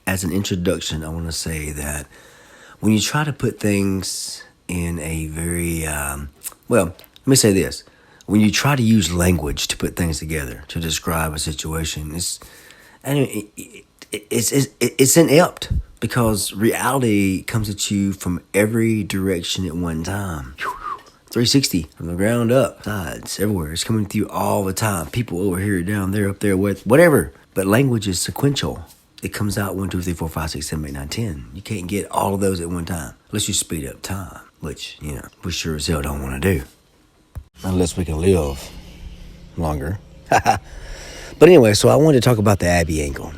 as an introduction, I want to say that when you try to put things in a very, well, let me say this. When you try to use language to put things together to describe a situation, it's inept because reality comes at you from every direction at one time. 360 from the ground up, sides, everywhere. It's coming through all the time. People over here, down there, up there, whatever. But language is sequential. It comes out 1, 2, 3, 4, 5, 6, 7, 8, 9, 10. You can't get all of those at one time unless you speed up time, which, we sure as hell don't want to do. Unless we can live longer. But anyway, so I wanted to talk about the Abby angle.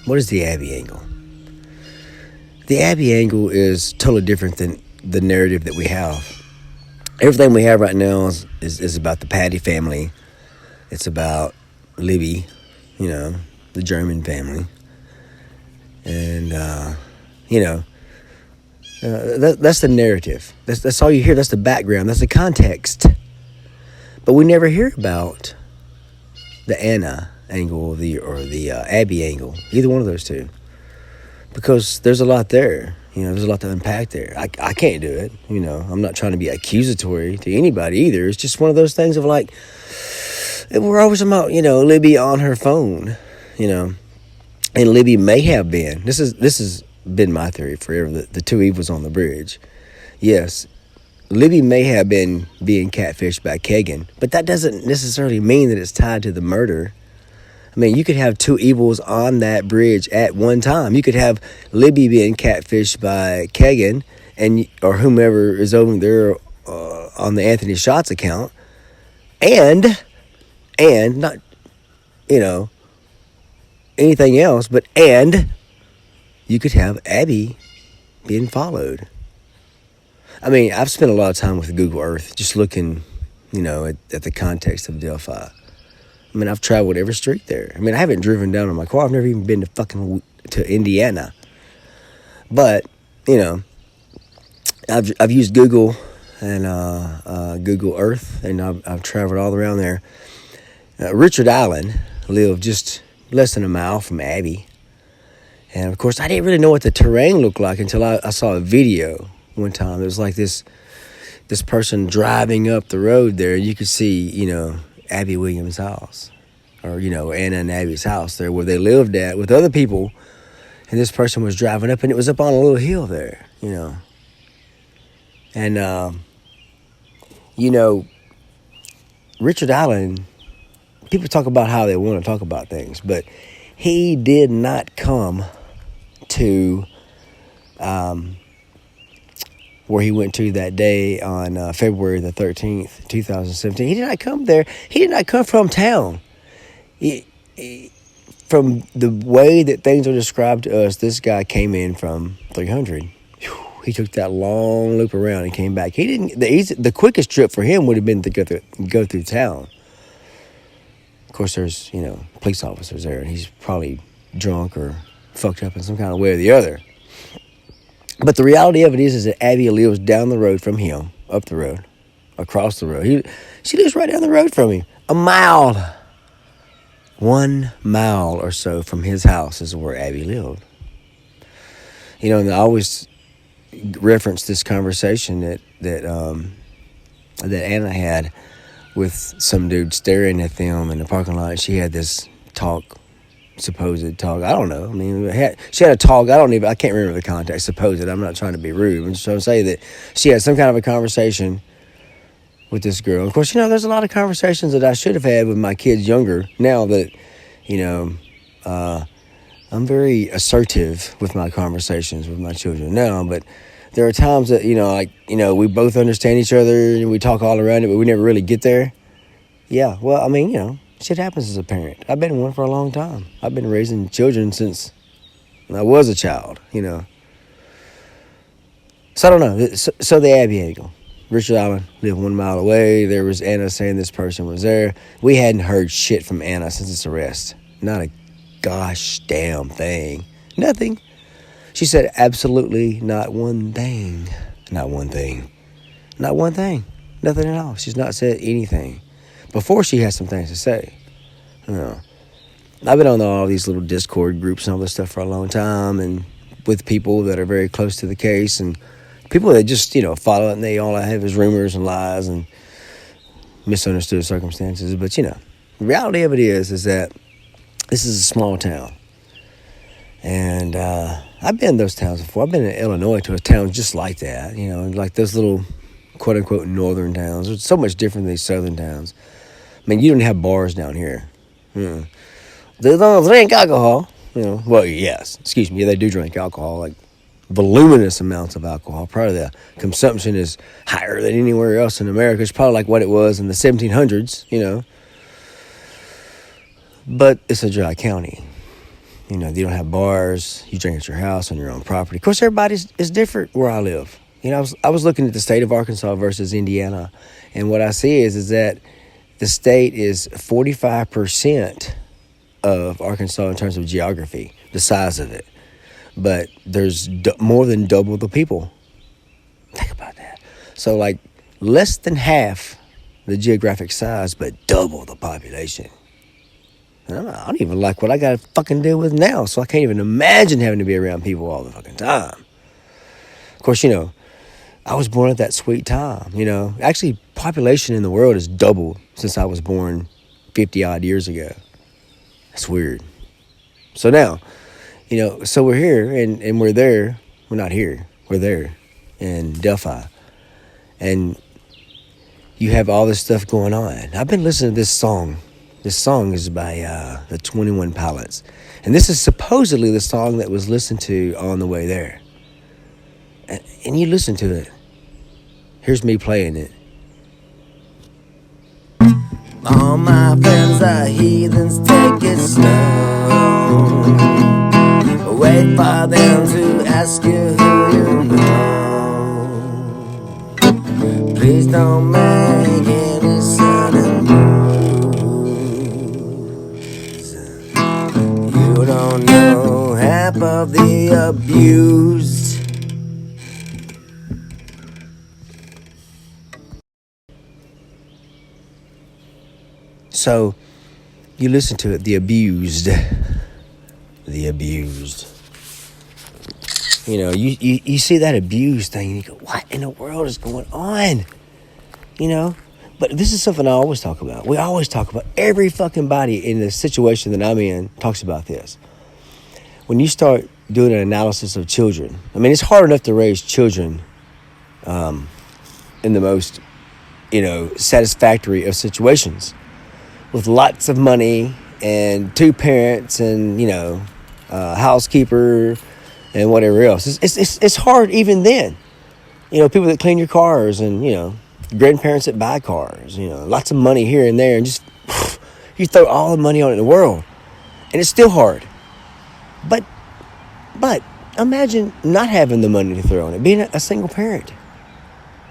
What is the Abby angle? The Abby angle is totally different than the narrative that we have. Everything we have right now is about the Patty family. It's about Libby, the German family. And, that's the narrative. That's all you hear. That's the background. That's the context. But we never hear about the Anna angle or the Abby angle, either one of those two, because there's a lot there. There's a lot to unpack there. I can't do it. I'm not trying to be accusatory to anybody either. It's just one of those things of like, we're always about, Libby on her phone, and Libby may have been. This has been my theory forever. The two evils on the bridge. Yes, Libby may have been being catfished by Kagan, but that doesn't necessarily mean that it's tied to the murder. I mean, you could have two evils on that bridge at one time. You could have Libby being catfished by Kagan or whomever is over there on the Anthony Shots account, and not anything else, but you could have Abby being followed. I mean, I've spent a lot of time with Google Earth, just looking, at the context of Delphi. I mean, I've traveled every street there. I mean, I haven't driven down in my car. I've never even been to Indiana. But, I've used Google and Google Earth, and I've traveled all around there. Richard Allen lived just less than a mile from Abby. And, of course, I didn't really know what the terrain looked like until I saw a video one time. It was like this person driving up the road there, and you could see, Abby Williams' house, or, Anna and Abby's house there where they lived at with other people. And this person was driving up, and it was up on a little hill there, And, Richard Allen, people talk about how they want to talk about things, but he did not come to where he went to that day on February the 13th, 2017. He did not come there. He did not come from town. From the way that things are described to us, this guy came in from 300. He took that long loop around and came back. He didn't. The quickest trip for him would have been to go through town. Of course, there's police officers there, and he's probably drunk or fucked up in some kind of way or the other. But the reality of it is that Abby lives down the road from him, up the road, across the road. She lives right down the road from him, a mile. 1 mile or so from his house is where Abby lived. And I always reference this conversation that Anna had with some dude staring at them in the parking lot. She had this supposed talk. I don't know. I mean, she had a talk. I can't remember the context. Supposed. I'm not trying to be rude. I'm just trying to say that she had some kind of a conversation with this girl. Of course, there's a lot of conversations that I should have had with my kids younger. Now that, I'm very assertive with my conversations with my children now, but there are times that, we both understand each other and we talk all around it, but we never really get there. Yeah, well, I mean, shit happens as a parent. I've been one for a long time. I've been raising children since I was a child, So I don't know. So the Abby angle. Richard Allen lived 1 mile away. There was Anna saying this person was there. We hadn't heard shit from Anna since his arrest. Not a gosh damn thing. Nothing. She said absolutely not one thing. Not one thing. Not one thing. Nothing at all. She's not said anything. Before she had some things to say. I've been on all these little Discord groups and all this stuff for a long time, and with people that are very close to the case, and people that just follow it, and they all have is rumors and lies and misunderstood circumstances. But the reality of it is that this is a small town, and I've been in those towns before. I've been in Illinois to a town just like that, like those little quote unquote northern towns. It's so much different than these southern towns. I mean, you don't have bars down here. They don't drink alcohol. Well, yes, excuse me, yeah, they do drink alcohol, like voluminous amounts of alcohol. Probably the consumption is higher than anywhere else in America. It's probably like what it was in the 1700s, But it's a dry county. You don't have bars. You drink at your house on your own property. Of course, is different where I live. I was looking at the state of Arkansas versus Indiana, and what I see is that the state is 45% of Arkansas in terms of geography, the size of it. But there's more than double the people. Think about that. So like less than half the geographic size, but double the population. And I don't even like what I got to fucking deal with now, so I can't even imagine having to be around people all the fucking time. Of course, I was born at that sweet time, Actually, population in the world has doubled since I was born 50 odd years ago. That's weird. So now, so we're here and we're there. We're not here. We're there in Delphi. And you have all this stuff going on. I've been listening to this song. This song is by the 21 Pilots. And this is supposedly the song that was listened to on the way there. And you listen to it. Here's me playing it. All my friends are heathens, take it slow. Wait for them to ask you who you know. Please don't make any sudden moves. You don't know half of the abused. So, you listen to it, the abused. The abused. You see that abused thing, and you go, what in the world is going on? But this is something I always talk about. We always talk about, every fucking body in the situation that I'm in talks about this. When you start doing an analysis of children, I mean, it's hard enough to raise children in the most, satisfactory of situations, with lots of money and two parents and housekeeper and whatever else. It's hard even then. People that clean your cars and grandparents that buy cars. Lots of money here and there, and just you throw all the money on it in the world, and it's still hard. But imagine not having the money to throw on it, being a single parent.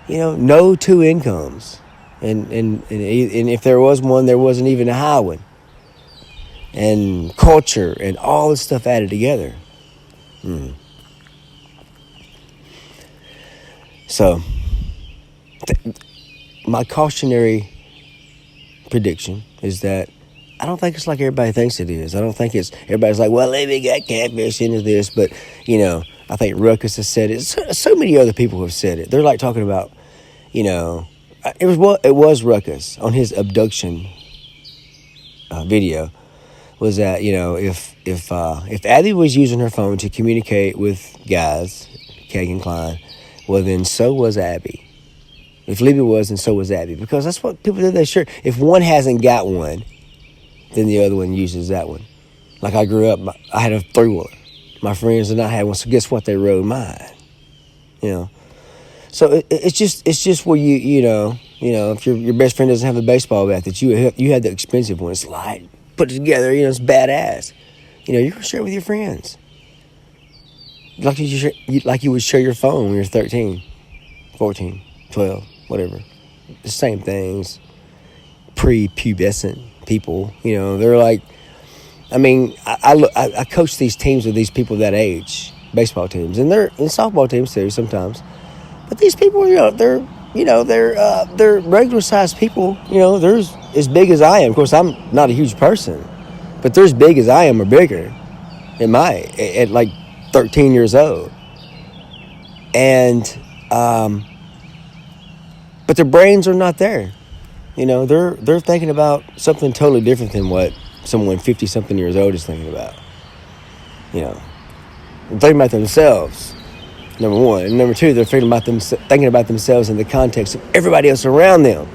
No two incomes. And if there was one, there wasn't even a high one. And culture and all this stuff added together. So, my cautionary prediction is that I don't think it's like everybody thinks it is. I don't think everybody's like, well, maybe got catfish into this. But, I think Ruckus has said it. So many other people have said it. They're like talking about, it was Ruckus on his abduction video, was that if Abby was using her phone to communicate with guys, Kagan Klein, well then so was Abby. If Libby was, then so was Abby, because that's what people do. They sure, if one hasn't got one, then the other one uses that one. Like I grew up, I had a 3-wheeler. My friends and I had one, so guess what? They rode mine. So it's just where if your best friend doesn't have a baseball bat that you had the expensive one, it's light, put it together, it's badass. You can share it with your friends. Like you would share your phone when you're 13, 14, 12, whatever. The same things. Pre-pubescent people, they're like, I coach these teams with these people that age, baseball teams, and they're in softball teams too sometimes. But these people, they're regular sized people. They're as big as I am. Of course, I'm not a huge person, but they're as big as I am or bigger at like 13 years old. And, but their brains are not there. You know, they're thinking about something totally different than what someone 50-something years old is thinking about. You know, they're thinking about themselves, number one. And number two, they're thinking about themselves in the context of everybody else around them.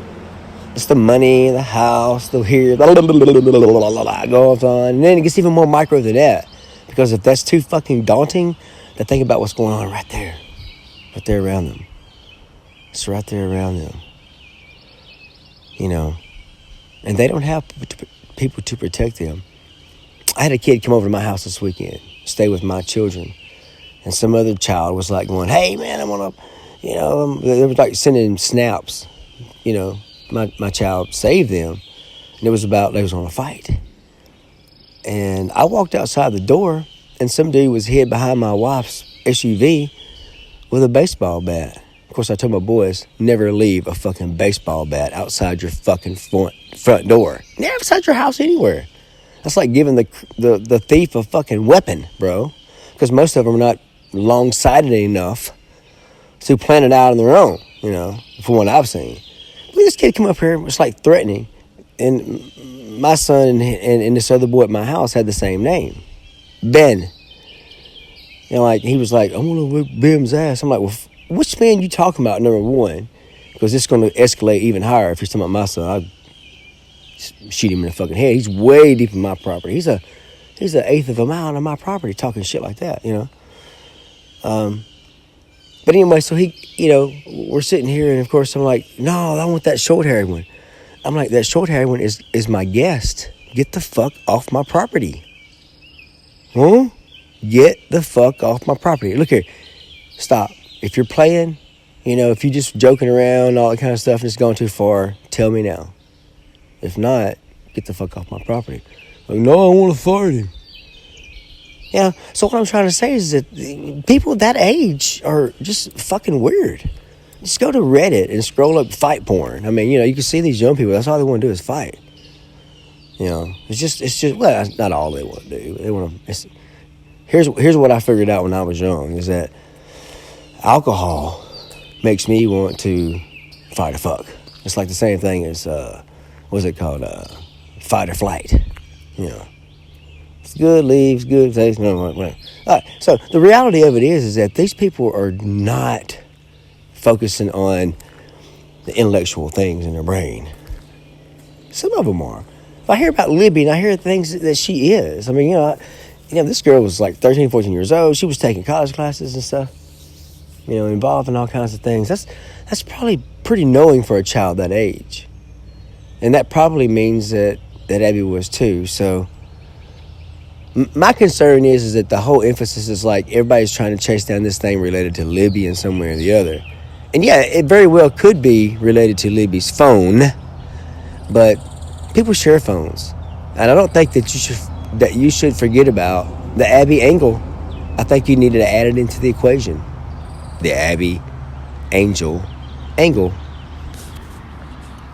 It's the money, the house, the here, goes on. And then it gets even more micro than that. Because if that's too fucking daunting, then think about what's going on right there around them. It's right there around them. You know, and they don't have people to protect them. I had a kid come over to my house this weekend, stay with my children. And some other child was like going, hey, man, I want to, you know, they were like sending snaps. You know, my child saved them. And it was about, they was on a fight. And I walked outside the door, and some dude was hid behind my wife's SUV with a baseball bat. Of course, I told my boys, never leave a fucking baseball bat outside your fucking front door. Never outside your house anywhere. That's like giving the thief a fucking weapon, bro. Because most of them are not long-sighted enough to plan it out on their own, you know, from what I've seen. But this kid come up here, was like threatening. And my son and this other boy at my house had the same name. Ben. You know, like, he was like, I'm going to whip Ben's ass. I'm like, well, which man you talking about, number one? Because it's going to escalate even higher if you're talking about my son. I'll shoot him in the fucking head. He's way deep in my property. He's an eighth of a mile on my property talking shit like that, you know. But anyway, so he, you know, we're sitting here, and of course I'm like, no, I want that short-haired one. I'm like, that short-haired one is my guest. Get the fuck off my property. Huh? Get the fuck off my property. Look here. Stop. If you're playing, you know, if you're just joking around, all that kind of stuff, and it's going too far, tell me now. If not, get the fuck off my property. Like, no, I want to fight him. Yeah, so what I'm trying to say is that people that age are just fucking weird. Just go to Reddit and scroll up fight porn. I mean, you know, you can see these young people, that's all they want to do is fight. You know, it's just, well, that's not all they want to do. They want to, here's what I figured out when I was young, is that alcohol makes me want to fight or fuck. It's like the same thing as, what's it called, fight or flight, you know. It's good, leaves, good, taste, no, whatever. All right, so the reality of it is that these people are not focusing on the intellectual things in their brain. Some of them are. If I hear about Libby and I hear things that she is, I mean, you know, this girl was like 13, 14 years old. She was taking college classes and stuff, you know, involved in all kinds of things. That's probably pretty knowing for a child that age. And that probably means that Abby was too. So my concern is that the whole emphasis is like everybody's trying to chase down this thing related to Libby in some way or the other. And yeah, it very well could be related to Libby's phone, but people share phones. And I don't think that you should forget about the Abby angle. I think you needed to add it into the equation. The Abby Angel angle.